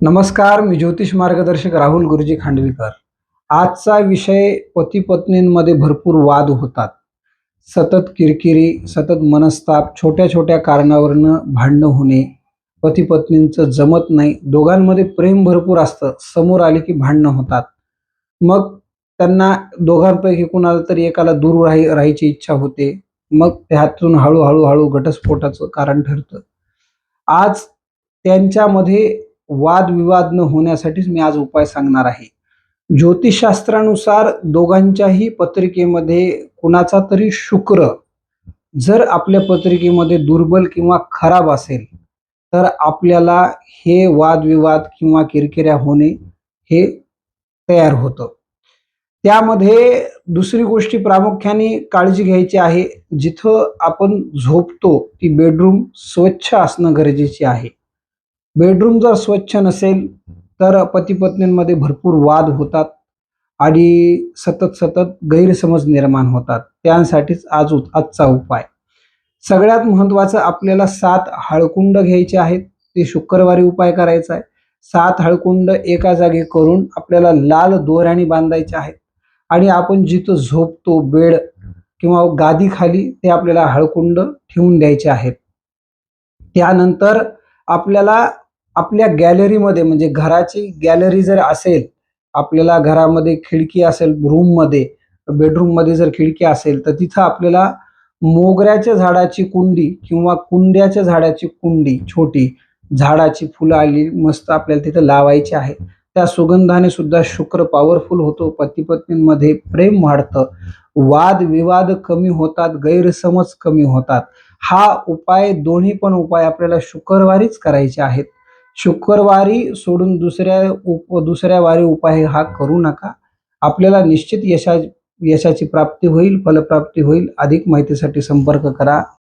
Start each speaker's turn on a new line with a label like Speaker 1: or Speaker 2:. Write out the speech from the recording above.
Speaker 1: नमस्कार, मी ज्योतिष मार्गदर्शक राहुल गुरुजी खांडवीकर. आजचा विषय पती पत्नींमध्ये भरपूर वाद होतात. सतत किरकिरी, सतत मनस्ताप, छोट्या-छोट्या कारणावरनं भांडणं होणे, पती पत्नींचं जमत नाही. दोघांमध्ये प्रेम भरपूर असतं, समोर आले की भांडणं होतात. मग त्यांना दोघांपैकी कुणाला तरी एकाला दूर राहायची इच्छा होते. मग त्यातून हळू घटस्फोटाचं कारण ठरतं. आज त्यांच्यामध्ये वादविवाद न होण्यासाठीच मी आज उपाय सांगणार आहे. ज्योतिषशास्त्रानुसार दोघांच्याही पत्रिकेमध्ये कुणाचा तरी शुक्र जर आपल्या पत्रिकेमध्ये दुर्बल किंवा खराब असेल, तर आपल्याला हे वादविवाद किंवा किरकिऱ्या होणे हे तयार होतं. त्यामध्ये दुसरी गोष्टी प्रामुख्याने काळजी घ्यायची आहे, जिथं आपण झोपतो ती बेडरूम स्वच्छ असणं गरजेचे आहे. बेडरूम जर स्वच्छ नसेल, तर पती-पत्नींमध्ये भरपूर वाद होतात आणि सतत गैरसमज निर्माण होतात. त्यासाठीच आजचा उपाय. सगळ्यात महत्त्वाचं आपल्याला 7 हळकुंड घ्यायचे आहेत. ते शुक्रवारी उपाय करायचा आहे. 7 हळकुंड एका जागी करून आपल्याला लाल दोऱ्याने बांधायचे आहेत आणि आपण जिथं झोपतो बेड किंवा गादीखाली ते आपल्याला हळकुंड ठेवून द्यायचे आहेत. त्यानंतर आपल्याला आपल्या गॅलरीमध्ये म्हणजे घराची गॅलरी जर असेल, आपल्याला घरामध्ये खिडकी असेल रूममध्ये, बेडरूममध्ये जर खिडकी असेल, तर तिथं आपल्याला मोगऱ्याच्या झाडाची कुंडी किंवा कुंड्याच्या झाडाची कुंडी छोटी, झाडाची फुलं आली मस्त आपल्याला तिथं लावायची आहे. त्या सुगंधाने सुद्धा शुक्र पॉवरफुल होतो, पती-पत्नींमध्ये प्रेम वाढतं, वाद-विवाद कमी होतात, गैरसमज कमी होतात. हा उपाय दोन्ही पण उपाय आपल्याला शुक्रवारीच करायचे आहेत. शुक्रवारी सोडून दुसऱ्या वारी उपाय हा करू नका. आपल्याला निश्चित यशाची प्राप्ती होईल, फलप्राप्ती होईल. अधिक माहितीसाठी संपर्क करा.